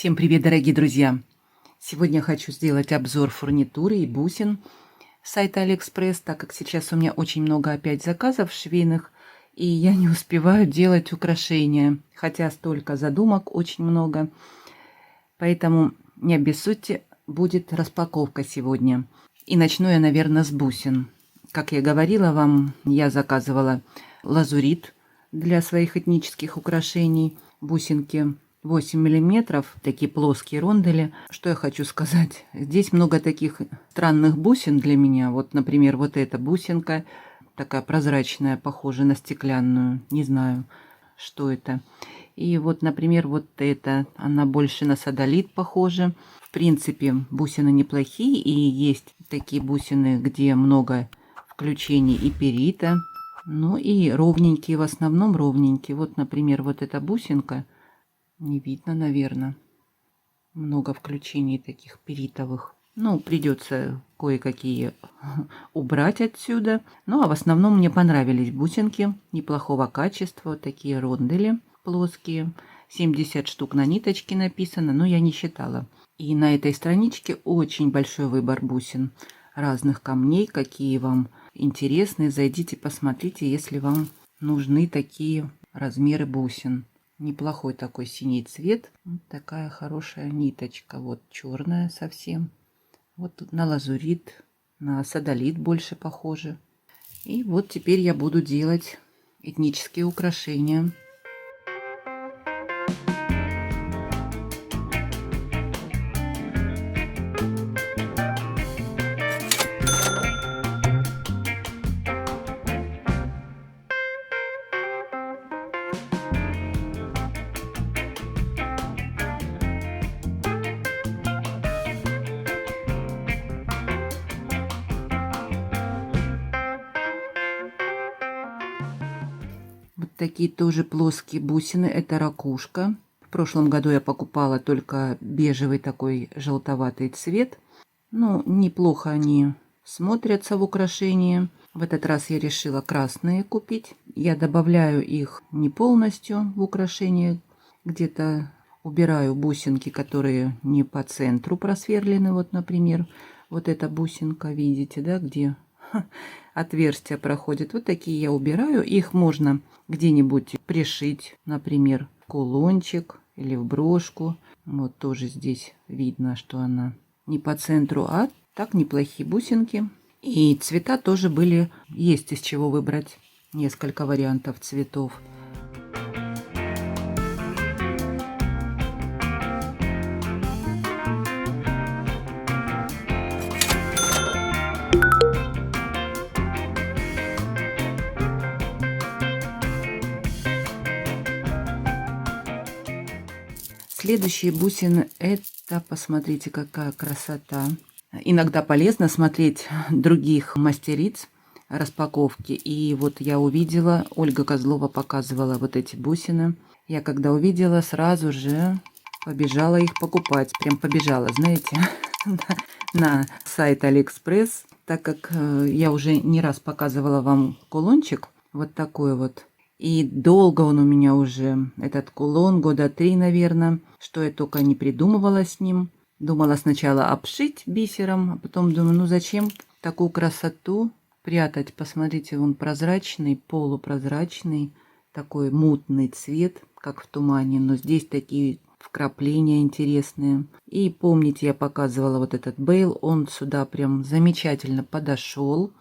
Всем привет, дорогие друзья! Сегодня хочу сделать обзор фурнитуры и бусин с сайта Алиэкспресс, так как сейчас у меня очень много опять заказов швейных, и я не успеваю делать украшения, хотя столько задумок, очень много. Поэтому не обессудьте, будет распаковка сегодня. И начну я, наверное, с бусин. Как я говорила вам, я заказывала лазурит для своих этнических украшений, бусинки 8 миллиметров, такие плоские рондели. Что я хочу сказать? Здесь много таких странных бусин для меня. Вот, например, вот эта бусинка, такая прозрачная, похожая на стеклянную. Не знаю, что это. И вот, например, вот эта, она больше на содолит похожа. В принципе, бусины неплохие, и есть такие бусины, где много включений и перита. Ну и ровненькие, в основном ровненькие. Вот, например, вот эта бусинка. Не видно, наверное. Много включений таких перитовых. Ну, придется кое-какие убрать отсюда. Ну, а в основном мне понравились бусинки неплохого качества. Вот такие рондели плоские. 70 штук на ниточке написано, но я не считала. И на этой страничке очень большой выбор бусин. Разных камней, какие вам интересны. Зайдите, посмотрите, если вам нужны такие размеры бусин. Неплохой такой синий цвет. Вот такая хорошая ниточка. Вот черная совсем. Вот тут на лазурит, на содолит больше похоже. И вот теперь я буду делать этнические украшения. Вот такие тоже плоские бусины. Это ракушка. В прошлом году я покупала только бежевый такой желтоватый цвет. Ну, неплохо они смотрятся в украшении. В этот раз я решила красные купить. Я добавляю их не полностью в украшение. Где-то убираю бусинки, которые не по центру просверлены. Вот, например, вот эта бусинка, видите, да, где отверстия проходят. Вот такие я убираю. Их можно где-нибудь пришить, например, в кулончик или в брошку. Вот тоже здесь видно, что она не по центру, а так неплохие бусинки. И цвета тоже были, есть из чего выбрать. Несколько вариантов цветов. Следующие бусины, это, посмотрите, какая красота. Иногда полезно смотреть других мастериц распаковки. И вот я увидела, Ольга Козлова показывала вот эти бусины. Я когда увидела, сразу же побежала их покупать. Прям побежала, знаете, на сайт Алиэкспресс. Так как я уже не раз показывала вам кулончик, вот такой вот. И долго он у меня уже, этот кулон, года 3, наверное, что я только не придумывала с ним. Думала сначала обшить бисером, а потом думаю, ну зачем такую красоту прятать. Посмотрите, он прозрачный, полупрозрачный, такой мутный цвет, как в тумане. Но здесь такие вкрапления интересные. И помните, я показывала вот этот бейл, он сюда прям замечательно подошел.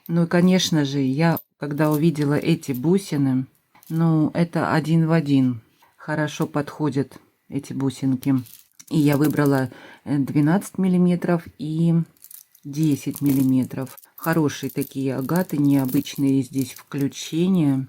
Ну и, конечно же, я, когда увидела эти бусины, ну, это один в один. Хорошо подходят эти бусинки. И я выбрала 12 миллиметров и 10 миллиметров. Хорошие такие агаты, необычные здесь включения.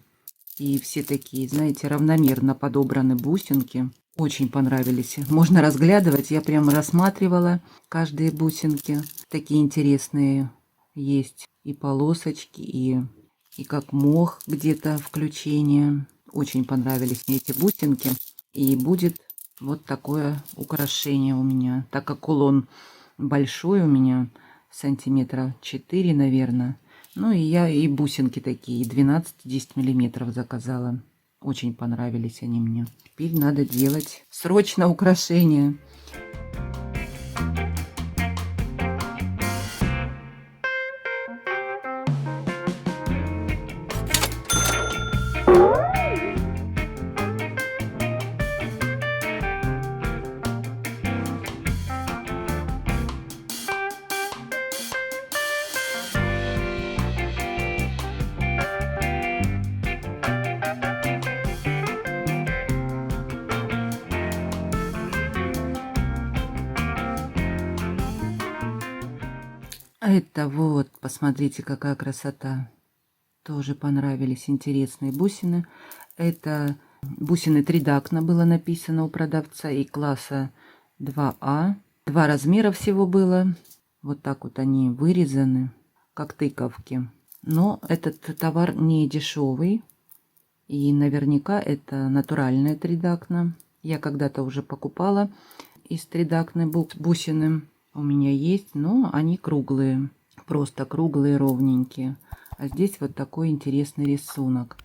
И все такие, знаете, равномерно подобраны бусинки. Очень понравились. Можно разглядывать. Я прямо рассматривала каждые бусинки. Такие интересные есть. И полосочки, и как мох где-то включение. Очень понравились мне эти бусинки. И будет вот такое украшение у меня. Так как кулон большой у меня, сантиметра 4, наверное. Ну и я и бусинки такие, 12-10 миллиметров заказала. Очень понравились они мне. Теперь надо делать срочно украшения. Это вот, посмотрите, какая красота. Тоже понравились интересные бусины. Это бусины Тридакна было написано у продавца и класса 2А. Два размера всего было. Вот так вот они вырезаны, как тыковки. Но этот товар не дешевый. И наверняка это натуральная Тридакна. Я когда-то уже покупала из Тридакны бусины. У меня есть, но они круглые. Просто круглые, ровненькие. А здесь вот такой интересный рисунок.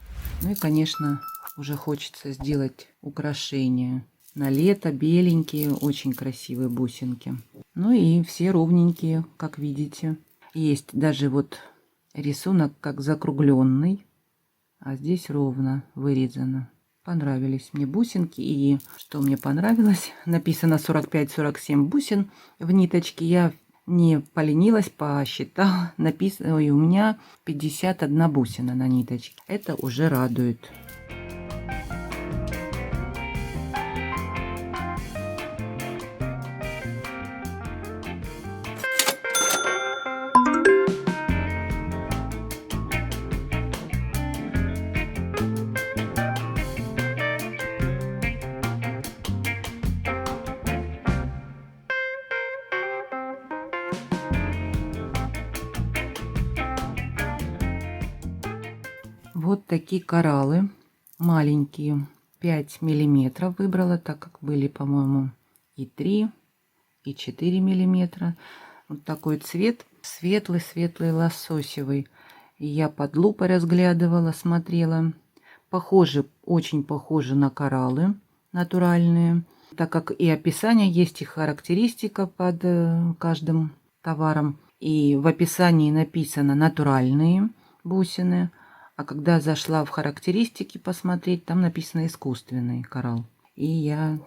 Ну и, конечно, уже хочется сделать украшения. На лето беленькие, очень красивые бусинки. Ну и все ровненькие, как видите. Есть даже вот рисунок как закругленный. А здесь ровно вырезано. Понравились мне бусинки. И что мне понравилось, написано 45-47 бусин в ниточке. Я не поленилась, посчитала. Написано, и у меня 51 бусина на ниточке. Это уже радует. Вот такие кораллы маленькие, 5 миллиметров выбрала, так как были, по-моему, и 3, и 4 миллиметра. Вот такой цвет, светлый-светлый лососевый. И я под лупой разглядывала, смотрела. Похожи, очень похожи на кораллы натуральные, так как и описание есть, и характеристика под каждым товаром. И в описании написано натуральные бусины. А когда зашла в характеристики посмотреть, там написано искусственный коралл. И я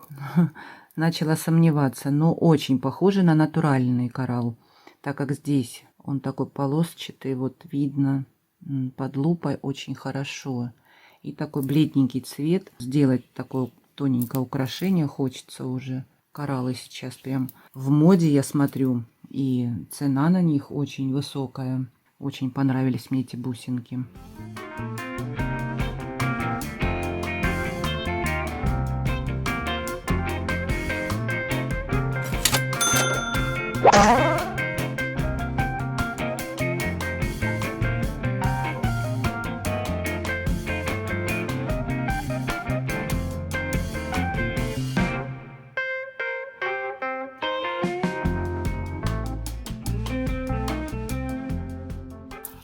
начала сомневаться, но очень похоже на натуральный коралл, так как здесь он такой полосчатый, вот видно под лупой очень хорошо. И такой бледненький цвет. Сделать такое тоненькое украшение хочется уже. Кораллы сейчас прям в моде, я смотрю, и цена на них очень высокая. Очень понравились мне эти бусинки.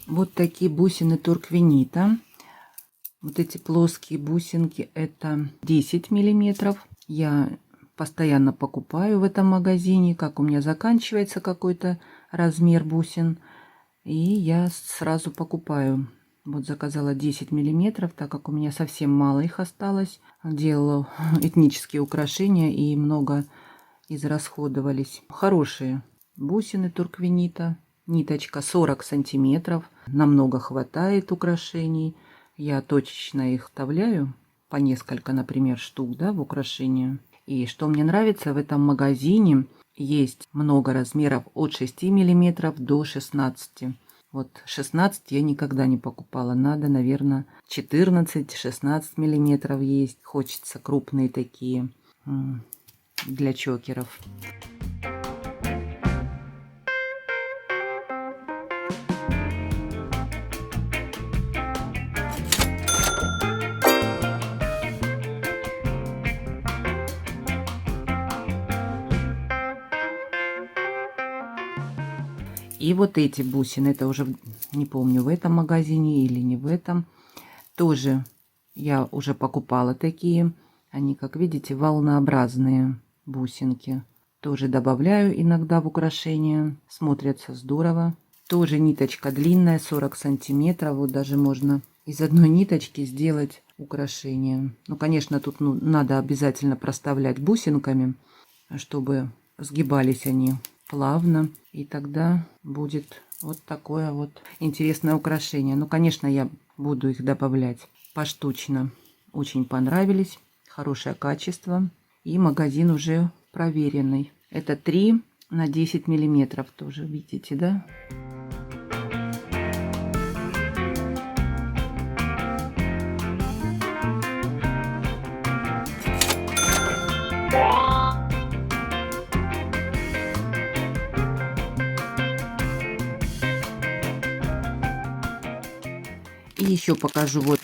Вот такие бусины турквенита. Вот эти плоские бусинки, это 10 миллиметров. Я постоянно покупаю в этом магазине, как у меня заканчивается какой-то размер бусин, и я сразу покупаю. Вот заказала 10 миллиметров, так как у меня совсем мало их осталось. Делала этнические украшения и много израсходовались. Хорошие бусины турквенита. Ниточка 40 сантиметров. Намного хватает украшений. Я точечно их вставляю. По несколько, например, штук, да, в украшения. И что мне нравится, в этом магазине есть много размеров от 6 миллиметров до 16. Вот 16 я никогда не покупала. Надо, наверное, 14-16 миллиметров есть. Хочется крупные такие для чокеров. И вот эти бусины, это уже не помню, в этом магазине или не в этом, тоже Я уже покупала такие. Они, как видите, волнообразные бусинки. Тоже добавляю иногда в украшения. Смотрятся здорово. Тоже ниточка длинная, 40 сантиметров. Вот даже можно из одной ниточки сделать украшение. Ну, конечно, тут надо обязательно проставлять бусинками, чтобы сгибались они плавно. И тогда будет вот такое вот интересное украшение. Ну, конечно, я буду их добавлять поштучно. Очень понравились. Хорошее качество. И магазин уже проверенный. Это 3 на 10 миллиметров тоже, видите, да? И еще покажу, вот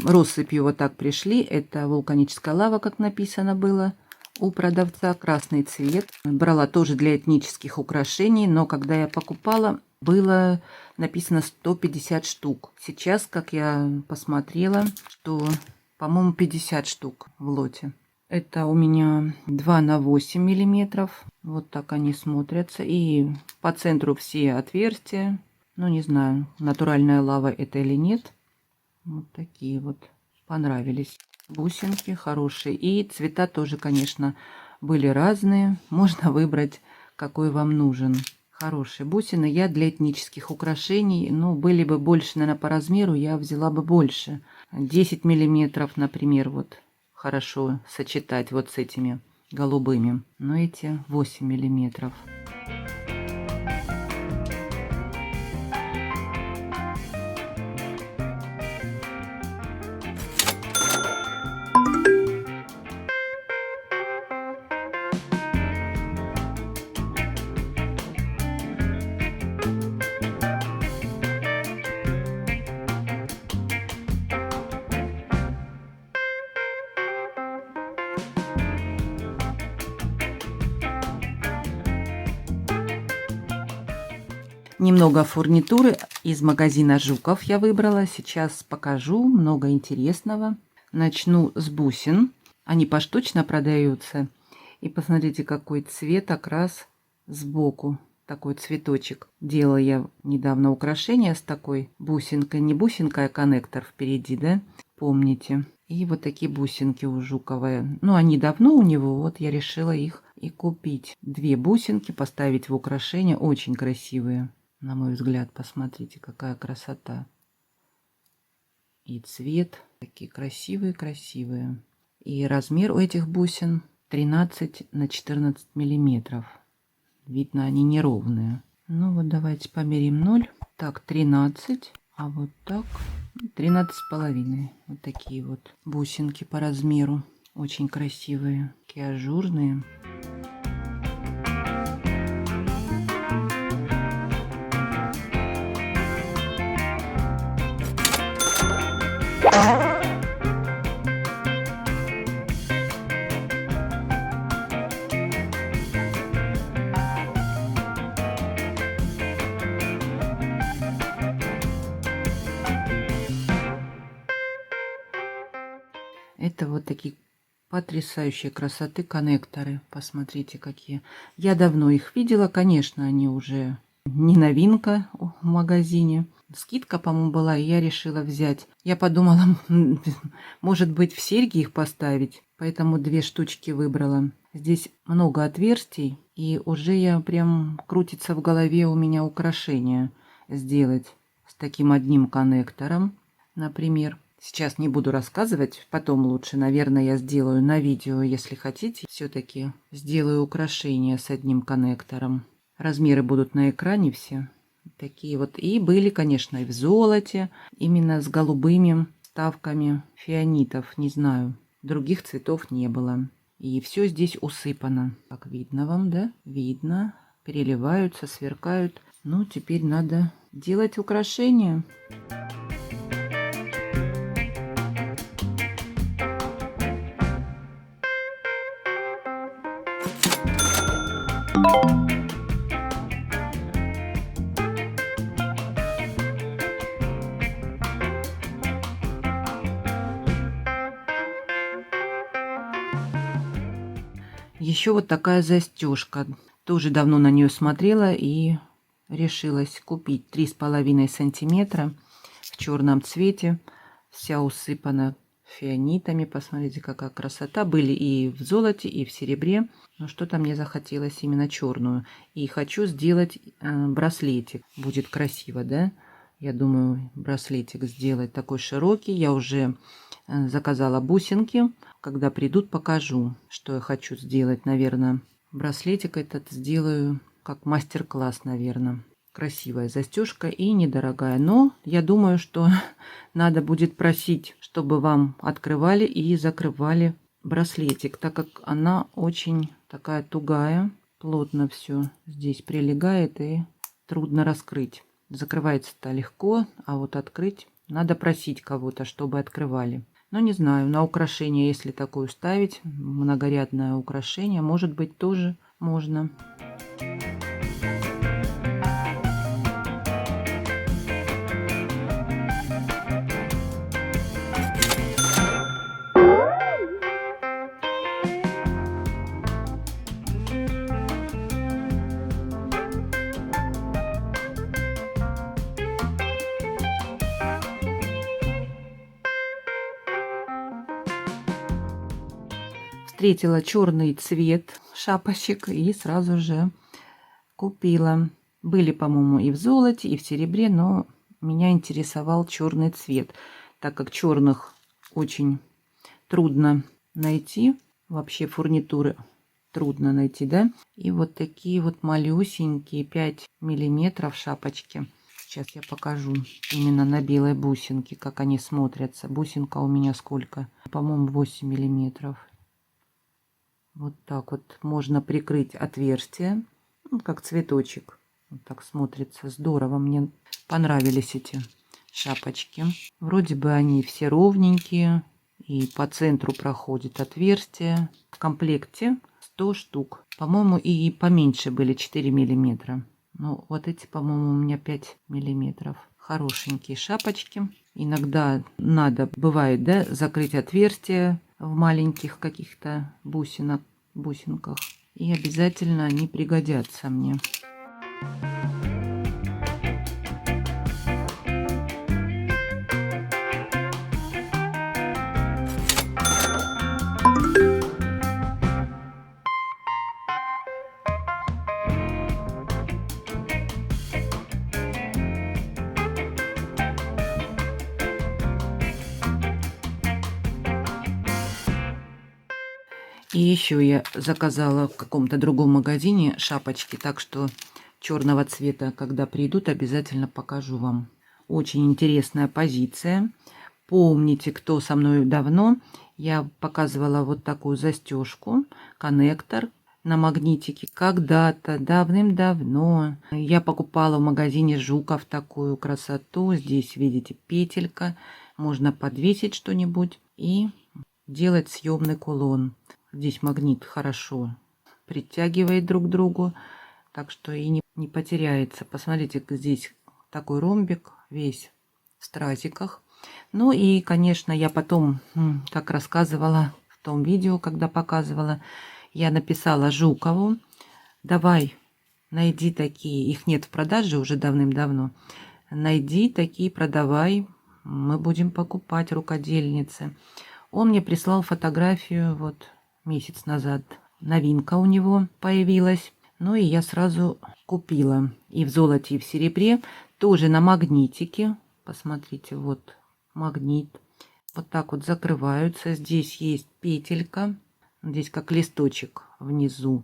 россыпью вот так пришли. Это вулканическая лава, как написано было у продавца. Красный цвет. Брала тоже для этнических украшений, но когда я покупала, было написано 150 штук. Сейчас, как я посмотрела, что, по-моему, 50 штук в лоте. Это у меня 2 на 8 миллиметров. Вот так они смотрятся. И по центру все отверстия. Ну, не знаю, натуральная лава это или нет. Вот такие вот понравились. Бусинки хорошие. И цвета тоже, конечно, были разные. Можно выбрать, какой вам нужен. Хорошие бусины. Я для этнических украшений, ну, были бы больше, наверное, по размеру, я взяла бы больше. 10 миллиметров, например, вот хорошо сочетать вот с этими голубыми. Но эти 8 миллиметров. Немного фурнитуры из магазина Жуков я выбрала. Сейчас покажу много интересного. Начну с бусин. Они поштучно продаются. И посмотрите, какой цвет, окрас сбоку. Такой цветочек. Делала я недавно украшение с такой бусинкой. Не бусинка, а коннектор впереди, да? Помните? И вот такие бусинки у Жукова. Ну, они давно у него. Вот я решила их и купить. 2 бусинки поставить в украшение. Очень красивые. На мой взгляд, посмотрите, какая красота. И цвет. Такие красивые-красивые. И размер у этих бусин 13 на 14 миллиметров. Видно, они неровные. Ну вот давайте померим 0. Так, 13. А вот так 13,5. Вот такие вот бусинки по размеру. Очень красивые. Такие ажурные. Это вот такие потрясающие красоты коннекторы. Посмотрите, какие. Я давно их видела. Конечно, они уже не новинка в магазине. Скидка, по-моему, была, и я решила взять. Я подумала, может быть, в серьги их поставить. Поэтому 2 штучки выбрала. Здесь много отверстий. И уже я прям крутится в голове у меня украшение сделать с таким одним коннектором, например. Сейчас не буду рассказывать, потом лучше, наверное, я сделаю на видео, если хотите. Все-таки сделаю украшение с одним коннектором. Размеры будут на экране все. Такие вот. И были, конечно, и в золоте, именно с голубыми вставками фианитов. Не знаю, других цветов не было. И все здесь усыпано. Как видно вам, да? Видно. Переливаются, сверкают. Ну, теперь надо делать украшения. Еще вот такая застежка. Тоже давно на нее смотрела и решилась купить 3,5 сантиметра в черном цвете. Вся усыпана фианитами. Посмотрите, какая красота. Были и в золоте, и в серебре. Но что-то мне захотелось именно черную. И хочу сделать браслетик. Будет красиво, да? Я думаю, браслетик сделать такой широкий. Я уже заказала бусинки. Когда придут, покажу, что я хочу сделать. Наверное, браслетик этот сделаю как мастер-класс, наверное. Красивая застежка и недорогая. Но я думаю, что надо будет просить, чтобы вам открывали и закрывали браслетик, так как она очень такая тугая. Плотно все здесь прилегает и трудно раскрыть. Закрывается-то легко, а вот открыть надо просить кого-то, чтобы открывали. Но не знаю, на украшение, если такое ставить, многорядное украшение, может быть, тоже можно. Встретила черный цвет шапочек и сразу же купила. Были, по-моему, и в золоте, и в серебре, но меня интересовал черный цвет, так как черных очень трудно найти. Вообще фурнитуры трудно найти, да? И вот такие вот малюсенькие 5 миллиметров шапочки. Сейчас я покажу именно на белой бусинке, как они смотрятся. Бусинка у меня сколько? По-моему, 8 миллиметров. Вот так вот можно прикрыть отверстие, ну, как цветочек. Вот так смотрится здорово. Мне понравились эти шапочки. Вроде бы они все ровненькие. И по центру проходит отверстие. В комплекте 100 штук. По-моему, и поменьше были 4 миллиметра. Ну, вот эти, по-моему, у меня 5 миллиметров. Хорошенькие шапочки. Иногда надо, бывает, да, закрыть отверстие в маленьких каких-то бусинках. И обязательно они пригодятся мне. И еще я заказала в каком-то другом магазине шапочки, так что черного цвета, когда придут, обязательно покажу вам. Очень интересная позиция. Помните, кто со мной давно, я показывала вот такую застежку, коннектор на магнитике. Когда-то, давным-давно, я покупала в магазине Жуков такую красоту. Здесь, видите, петелька. Можно подвесить что-нибудь и делать съемный кулон. Здесь магнит хорошо притягивает друг к другу, так что и не потеряется. Посмотрите, здесь такой ромбик весь в стразиках. Ну и, конечно, я потом, как рассказывала в том видео, когда показывала, я написала Жукову: давай, найди такие, их нет в продаже уже давным-давно, найди такие, продавай, мы будем покупать, рукодельницы. Он мне прислал фотографию вот месяц назад. Новинка у него появилась. Ну и я сразу купила. И в золоте, и в серебре. Тоже на магнитике. Посмотрите, вот магнит. Вот так вот закрываются. Здесь есть петелька. Здесь как листочек внизу.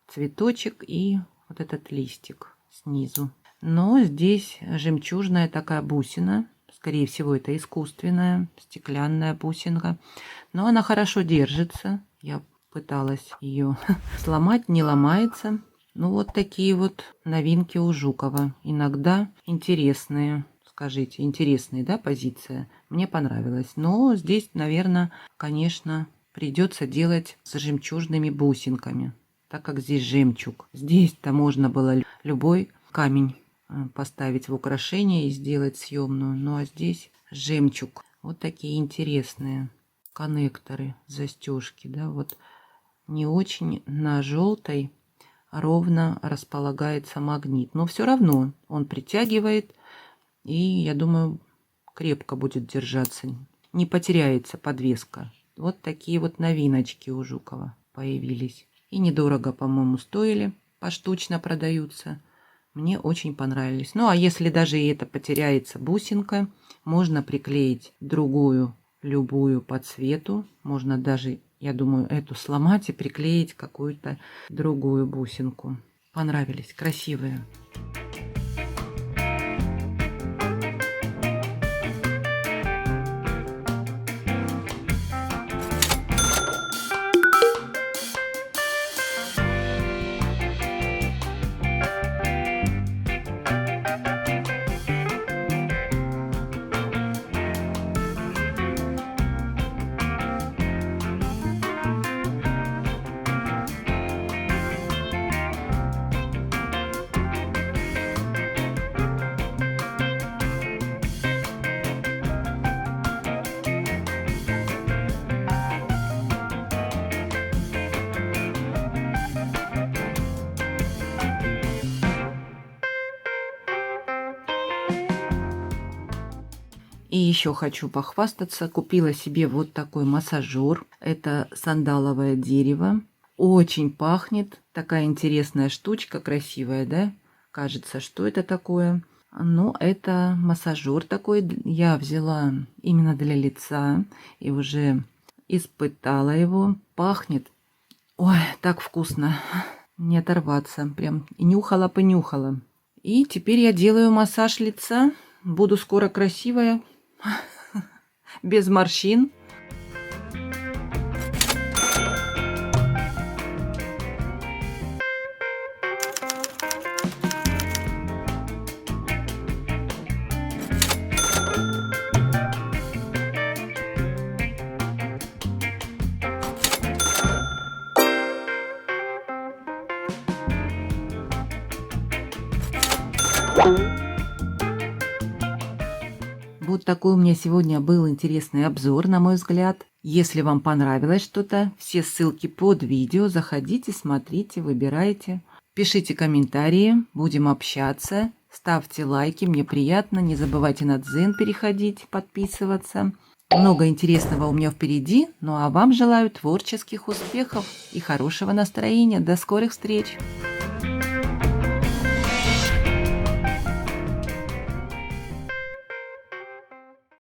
Цветочек и вот этот листик снизу. Но здесь жемчужная такая бусина. Скорее всего, это искусственная, стеклянная бусинка. Но она хорошо держится. Я пыталась ее сломать, не ломается. Ну, вот такие вот новинки у Жукова. Иногда интересные, скажите, интересные, да, позиция. Мне понравилась. Но здесь, наверное, конечно, придется делать с жемчужными бусинками, так как здесь жемчуг. Здесь-то можно было любой камень поставить в украшение и сделать съемную. Ну а здесь жемчуг. Вот такие интересные коннекторы, застежки, да, вот не очень на желтой ровно располагается магнит. Но все равно он притягивает, и, я думаю, крепко будет держаться. Не потеряется подвеска. Вот такие вот новиночки у Жукова появились. И недорого, по-моему, стоили. Поштучно продаются. Мне очень понравились. Ну, а если даже и это потеряется бусинка, можно приклеить другую, любую по цвету. Можно даже, я думаю, эту сломать и приклеить какую-то другую бусинку. Понравились, красивые. И еще хочу похвастаться. Купила себе вот такой массажер. Это сандаловое дерево. Очень пахнет. Такая интересная штучка, красивая, да? Кажется, что это такое? Но это массажер такой. Я взяла именно для лица и уже испытала его. Пахнет. Ой, так вкусно. Не оторваться. Прям и нюхала-понюхала. И теперь я делаю массаж лица. Буду скоро красивая. Без морщин. Вот такой у меня сегодня был интересный обзор, на мой взгляд. Если вам понравилось что-то, все ссылки под видео. Заходите, смотрите, выбирайте. Пишите комментарии, будем общаться. Ставьте лайки, мне приятно. Не забывайте на Дзен переходить, подписываться. Много интересного у меня впереди. Ну а вам желаю творческих успехов и хорошего настроения. До скорых встреч!